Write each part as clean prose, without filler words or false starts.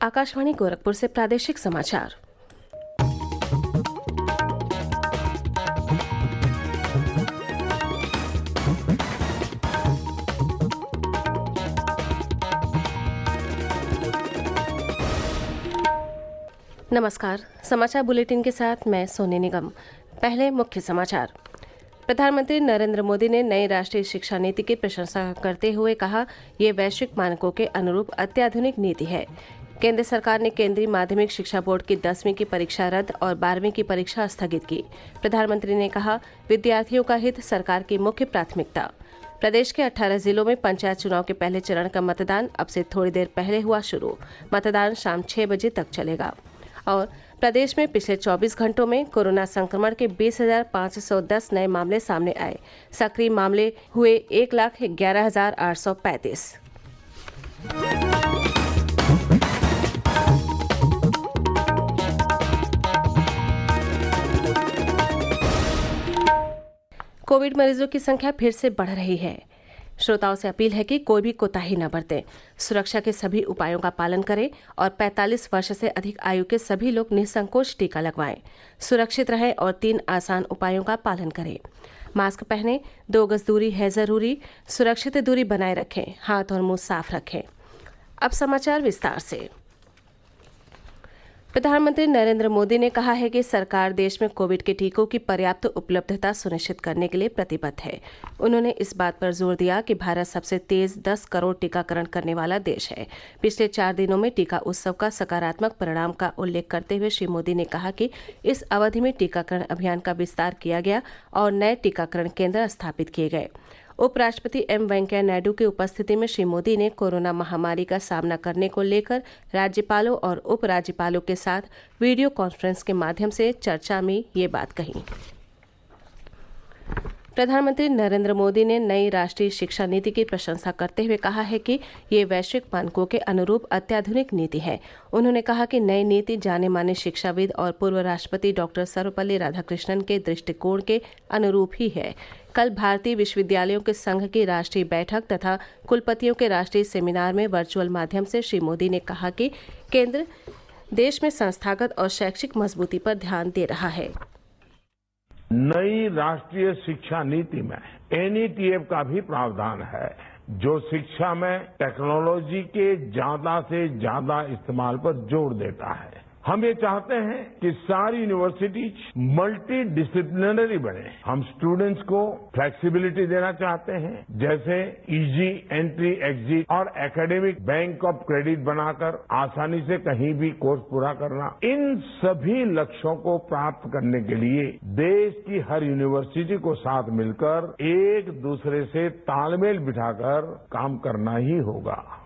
आकाशवाणी गोरखपुर से प्रादेशिक समाचार। नमस्कार, समाचार बुलेटिन के साथ मैं सोनी निगम। पहले मुख्य समाचार। प्रधानमंत्री नरेंद्र मोदी ने नई राष्ट्रीय शिक्षा नीति की प्रशंसा करते हुए कहा, ये वैश्विक मानकों के अनुरूप अत्याधुनिक नीति है। केंद्र सरकार ने केंद्रीय माध्यमिक शिक्षा बोर्ड की 10वीं की परीक्षा रद्द और 12वीं की परीक्षा स्थगित की। प्रधानमंत्री ने कहा, विद्यार्थियों का हित सरकार की मुख्य प्राथमिकता। प्रदेश के 18 जिलों में पंचायत चुनाव के पहले चरण का मतदान अब से थोड़ी देर पहले हुआ शुरू। मतदान शाम 6 बजे तक चलेगा। और प्रदेश में पिछले 24 घंटों में कोरोना संक्रमण के 20,510 नए मामले सामने आए। सक्रिय मामले हुए 1,11,835। कोविड मरीजों की संख्या फिर से बढ़ रही है। श्रोताओं से अपील है कि कोई भी कोताही न बरतें, सुरक्षा के सभी उपायों का पालन करें और 45 वर्ष से अधिक आयु के सभी लोग निसंकोच टीका लगवाएं। सुरक्षित रहें और 3 आसान उपायों का पालन करें। मास्क पहनें, 2 गज दूरी है जरूरी, सुरक्षित दूरी बनाए रखें, हाथ और मुंह साफ रखें। अब समाचार विस्तार से। प्रधानमंत्री नरेंद्र मोदी ने कहा है कि सरकार देश में कोविड के टीकों की पर्याप्त उपलब्धता सुनिश्चित करने के लिए प्रतिबद्ध है। उन्होंने इस बात पर जोर दिया कि भारत सबसे तेज 10 करोड़ टीकाकरण करने वाला देश है। पिछले 4 दिनों में टीका उत्सव का सकारात्मक परिणाम का उल्लेख करते हुए श्री मोदी ने कहा कि इस अवधि में टीकाकरण अभियान का विस्तार किया गया और नए टीकाकरण केंद्र स्थापित किए गए। उपराष्ट्रपति एम वेंकैया नायडू की उपस्थिति में श्री मोदी ने कोरोना महामारी का सामना करने को लेकर राज्यपालों और उपराज्यपालों के साथ वीडियो कॉन्फ्रेंस के माध्यम से चर्चा में ये बात कही। प्रधानमंत्री नरेंद्र मोदी ने नई राष्ट्रीय शिक्षा नीति की प्रशंसा करते हुए कहा है कि ये वैश्विक मानकों के अनुरूप अत्याधुनिक नीति है। उन्होंने कहा कि नई नीति जाने माने शिक्षाविद और पूर्व राष्ट्रपति डॉक्टर सर्वपल्ली राधाकृष्णन के दृष्टिकोण के अनुरूप ही है। कल भारतीय विश्वविद्यालयों के संघ की राष्ट्रीय बैठक तथा कुलपतियों के राष्ट्रीय सेमिनार में वर्चुअल माध्यम से श्री मोदी ने कहा कि केंद्र देश में संस्थागत और शैक्षिक मजबूती पर ध्यान दे रहा है। नई राष्ट्रीय शिक्षा नीति में एनईटीएफ का भी प्रावधान है, जो शिक्षा में टेक्नोलॉजी के ज्यादा से ज्यादा इस्तेमाल पर जोर देता है। हम ये चाहते हैं कि सारी यूनिवर्सिटीज मल्टी डिसिप्लिनरी बने। हम स्टूडेंट्स को फ्लेक्सिबिलिटी देना चाहते हैं, जैसे इजी एंट्री एग्जिट और एकेडमिक बैंक ऑफ क्रेडिट बनाकर आसानी से कहीं भी कोर्स पूरा करना। इन सभी लक्ष्यों को प्राप्त करने के लिए देश की हर यूनिवर्सिटी को साथ मिलकर एक दूसरे से तालमेल बिठाकर काम करना ही होगा।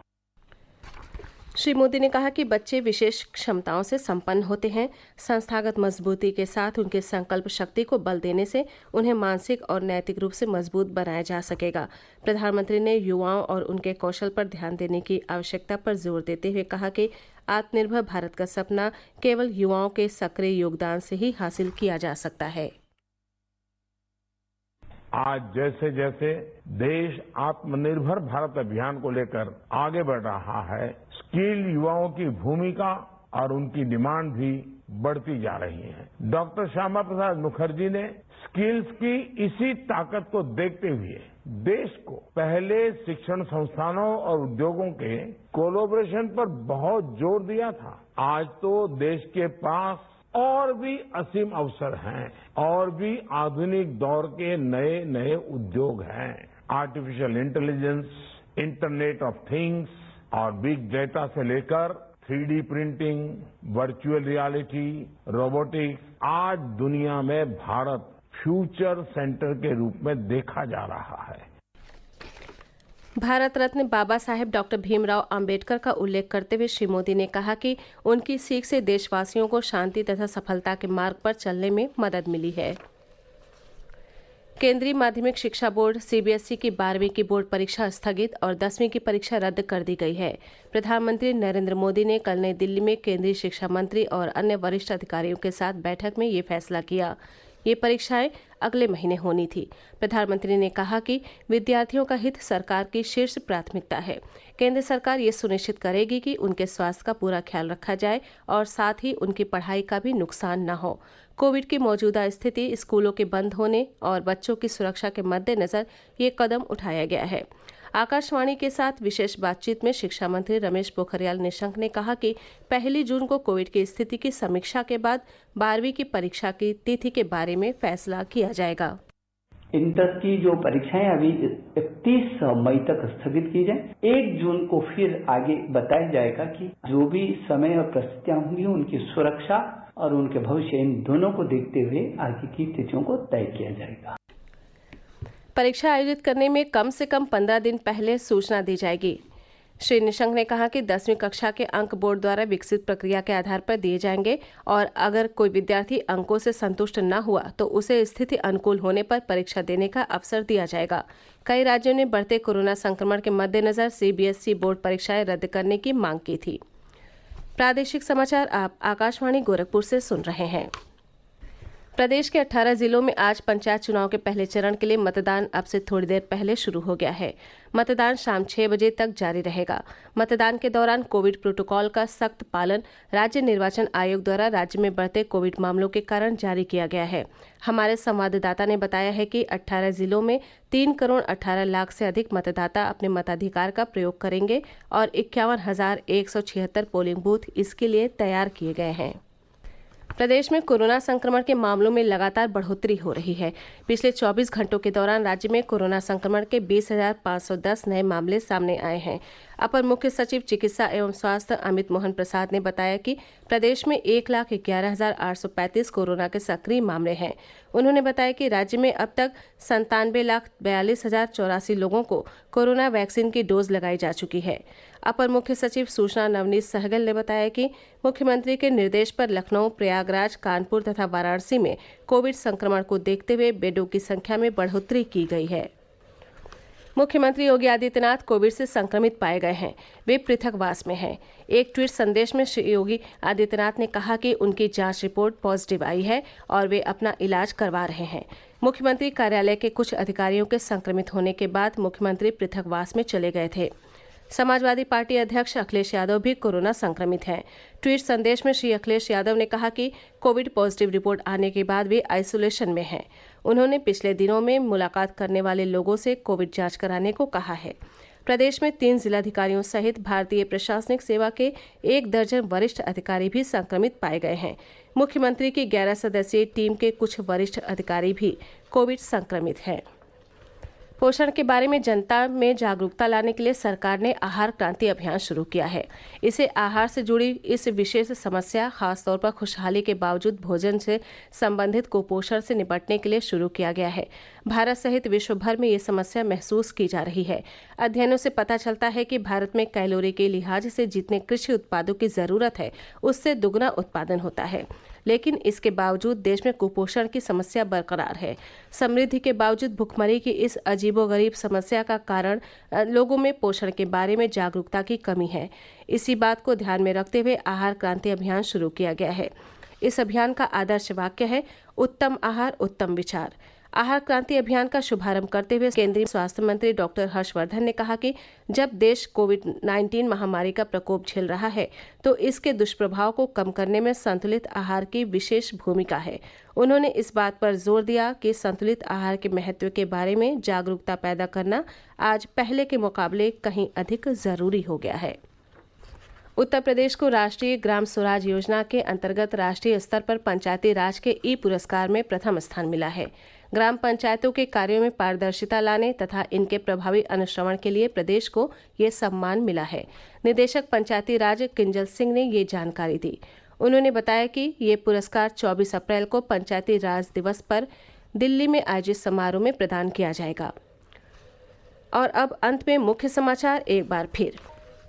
श्री मोदी ने कहा कि बच्चे विशेष क्षमताओं से संपन्न होते हैं। संस्थागत मजबूती के साथ उनके संकल्प शक्ति को बल देने से उन्हें मानसिक और नैतिक रूप से मजबूत बनाया जा सकेगा। प्रधानमंत्री ने युवाओं और उनके कौशल पर ध्यान देने की आवश्यकता पर जोर देते हुए कहा कि आत्मनिर्भर भारत का सपना केवल युवाओं के सक्रिय योगदान से ही हासिल किया जा सकता है। आज जैसे जैसे देश आत्मनिर्भर भारत अभियान को लेकर आगे बढ़ रहा है, स्किल युवाओं की भूमिका और उनकी डिमांड भी बढ़ती जा रही है। डॉक्टर श्यामा प्रसाद मुखर्जी ने स्किल्स की इसी ताकत को देखते हुए देश को पहले शिक्षण संस्थानों और उद्योगों के कोलैबोरेशन पर बहुत जोर दिया था। आज तो देश के पास और भी असीम अवसर हैं और भी आधुनिक दौर के नए नए उद्योग हैं। Artificial intelligence, internet of things और बिग डेटा से लेकर 3D printing, virtual reality, robotics, आज दुनिया में भारत फ्यूचर सेंटर के रूप में देखा जा रहा है। भारत रत्न बाबा साहेब डॉक्टर भीमराव अंबेडकर का उल्लेख करते हुए श्री मोदी ने कहा कि उनकी सीख से देशवासियों को शांति तथा सफलता के मार्ग पर चलने में मदद मिली है। केंद्रीय माध्यमिक शिक्षा बोर्ड सीबीएसई की 12वीं की बोर्ड परीक्षा स्थगित और 10वीं की परीक्षा रद्द कर दी गई है। प्रधानमंत्री नरेंद्र मोदी ने कल नई दिल्ली में केंद्रीय शिक्षा मंत्री और अन्य वरिष्ठ अधिकारियों के साथ बैठक में ये फैसला किया। ये परीक्षाएं अगले महीने होनी थी। प्रधानमंत्री ने कहा कि विद्यार्थियों का हित सरकार की शीर्ष प्राथमिकता है। केंद्र सरकार ये सुनिश्चित करेगी कि उनके स्वास्थ्य का पूरा ख्याल रखा जाए और साथ ही उनकी पढ़ाई का भी नुकसान न हो। कोविड की मौजूदा स्थिति, स्कूलों के बंद होने और बच्चों की सुरक्षा के मद्देनजर ये कदम उठाया गया है। आकाशवाणी के साथ विशेष बातचीत में शिक्षा मंत्री रमेश पोखरियाल निशंक ने कहा कि 1 जून को कोविड की स्थिति की समीक्षा के बाद 12वीं की परीक्षा की तिथि के बारे में फैसला किया जाएगा। इंटर की जो परीक्षाएं अभी 31 मई तक स्थगित की जाए। 1 जून को फिर आगे बताया जाएगा कि जो भी समय और परिस्थितियां होंगी उनकी सुरक्षा और उनके भविष्य, इन दोनों को देखते हुए आगे की तिथियों को तय किया जाएगा। परीक्षा आयोजित करने में कम से कम 15 दिन पहले सूचना दी जाएगी। श्री निशंक ने कहा कि 10वीं कक्षा के अंक बोर्ड द्वारा विकसित प्रक्रिया के आधार पर दिए जाएंगे और अगर कोई विद्यार्थी अंकों से संतुष्ट न हुआ तो उसे स्थिति अनुकूल होने पर परीक्षा देने का अवसर दिया जाएगा। कई राज्यों ने बढ़ते कोरोना संक्रमण के मद्देनजर CBSE बोर्ड परीक्षाएं रद्द करने की मांग की थी। प्रादेशिक समाचार आप आकाशवाणी गोरखपुर से सुन रहे हैं। प्रदेश के 18 जिलों में आज पंचायत चुनाव के पहले चरण के लिए मतदान अब से थोड़ी देर पहले शुरू हो गया है। मतदान शाम 6 बजे तक जारी रहेगा। मतदान के दौरान कोविड प्रोटोकॉल का सख्त पालन राज्य निर्वाचन आयोग द्वारा राज्य में बढ़ते कोविड मामलों के कारण जारी किया गया है। हमारे संवाददाता ने बताया है कि 18 जिलों में 3 करोड़ 18 लाख से अधिक मतदाता अपने मताधिकार का प्रयोग करेंगे और 51,176 पोलिंग बूथ इसके लिए तैयार किए गए हैं। प्रदेश में कोरोना संक्रमण के मामलों में लगातार बढ़ोतरी हो रही है। पिछले 24 घंटों के दौरान राज्य में कोरोना संक्रमण के 20,510 नए मामले सामने आए हैं। अपर मुख्य सचिव चिकित्सा एवं स्वास्थ्य अमित मोहन प्रसाद ने बताया कि प्रदेश में 1,11,835 कोरोना के सक्रिय मामले हैं। उन्होंने बताया कि राज्य में अब तक 97,42,084 लोगों को कोरोना वैक्सीन की डोज लगाई जा चुकी है। अपर मुख्य सचिव सूचना नवनीत सहगल ने बताया कि मुख्यमंत्री के निर्देश पर लखनऊ, प्रयागराज, कानपुर तथा वाराणसी में कोविड संक्रमण को देखते हुए बेडों की संख्या में बढ़ोतरी की गई है। मुख्यमंत्री योगी आदित्यनाथ कोविड से संक्रमित पाए गए हैं। वे पृथकवास में हैं। एक ट्वीट संदेश में श्री योगी आदित्यनाथ ने कहा कि उनकी जांच रिपोर्ट पॉजिटिव आई है और वे अपना इलाज करवा रहे हैं। मुख्यमंत्री कार्यालय के कुछ अधिकारियों के संक्रमित होने के बाद मुख्यमंत्री पृथकवास में चले गए थे। समाजवादी पार्टी अध्यक्ष अखिलेश यादव भी कोरोना संक्रमित हैं। ट्वीट संदेश में श्री अखिलेश यादव ने कहा कि कोविड पॉजिटिव रिपोर्ट आने के बाद वे आइसोलेशन में हैं। उन्होंने पिछले दिनों में मुलाकात करने वाले लोगों से कोविड जांच कराने को कहा है। प्रदेश में 3 जिलाधिकारियों सहित भारतीय प्रशासनिक सेवा के 1 दर्जन वरिष्ठ अधिकारी भी संक्रमित पाए गए हैं। मुख्यमंत्री की 11 सदस्यीय टीम के कुछ वरिष्ठ अधिकारी भी कोविड संक्रमित हैं। पोषण के बारे में जनता में जागरूकता लाने के लिए सरकार ने आहार क्रांति अभियान शुरू किया है। इसे आहार से जुड़ी इस विशेष समस्या, खासतौर पर खुशहाली के बावजूद भोजन से संबंधित कुपोषण से निपटने के लिए शुरू किया गया है। भारत सहित विश्व भर में ये समस्या महसूस की जा रही है। अध्ययनों से पता चलता है कि भारत में कैलोरी के लिहाज से जितने कृषि उत्पादों की जरूरत है उससे दुगना उत्पादन होता है, लेकिन इसके बावजूद देश में कुपोषण की समस्या बरकरार है। समृद्धि के बावजूद भुखमरी की इस अजीबोगरीब समस्या का कारण लोगों में पोषण के बारे में जागरूकता की कमी है। इसी बात को ध्यान में रखते हुए आहार क्रांति अभियान शुरू किया गया है। इस अभियान का आदर्श वाक्य है, उत्तम आहार उत्तम विचार। आहार क्रांति अभियान का शुभारंभ करते हुए केंद्रीय स्वास्थ्य मंत्री डॉक्टर हर्षवर्धन ने कहा कि जब देश कोविड-19 महामारी का प्रकोप झेल रहा है तो इसके दुष्प्रभाव को कम करने में संतुलित आहार की विशेष भूमिका है। उन्होंने इस बात पर जोर दिया कि संतुलित आहार के महत्व के बारे में जागरूकता पैदा करना आज पहले के मुकाबले कहीं अधिक जरूरी हो गया है। उत्तर प्रदेश को राष्ट्रीय ग्राम स्वराज योजना के अंतर्गत राष्ट्रीय स्तर पर पंचायती राज के पुरस्कार में प्रथम स्थान मिला है। ग्राम पंचायतों के कार्यों में पारदर्शिता लाने तथा इनके प्रभावी अनुश्रवण के लिए प्रदेश को ये सम्मान मिला है। निदेशक पंचायती राज किंजल सिंह ने ये जानकारी दी। उन्होंने बताया कि ये पुरस्कार 24 अप्रैल को पंचायती राज दिवस पर दिल्ली में आयोजित समारोह में प्रदान किया जाएगा। और अब अंत में मुख्य समाचार एक बार फिर।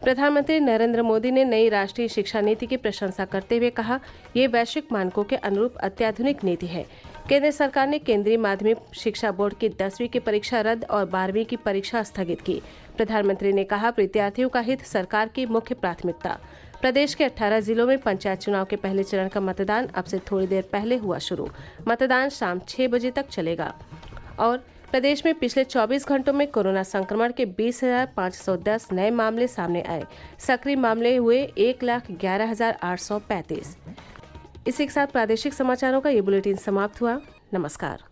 प्रधानमंत्री नरेंद्र मोदी ने नई राष्ट्रीय शिक्षा नीति की प्रशंसा करते हुए कहा, ये वैश्विक मानकों के अनुरूप अत्याधुनिक नीति है। केंद्र सरकार ने केंद्रीय माध्यमिक शिक्षा बोर्ड की 10वीं की परीक्षा रद्द और 12वीं की परीक्षा स्थगित की। प्रधानमंत्री ने कहा, विद्यार्थियों का हित सरकार की मुख्य प्राथमिकता। प्रदेश के 18 जिलों में पंचायत चुनाव के पहले चरण का मतदान अब से थोड़ी देर पहले हुआ शुरू। मतदान शाम 6 बजे तक चलेगा। और प्रदेश में पिछले 24 घंटों में कोरोना संक्रमण के 20,510 नए मामले सामने आए। सक्रिय मामले हुए 1,11,835। इसी के साथ प्रादेशिक समाचारों का ये बुलेटिन समाप्त हुआ। नमस्कार।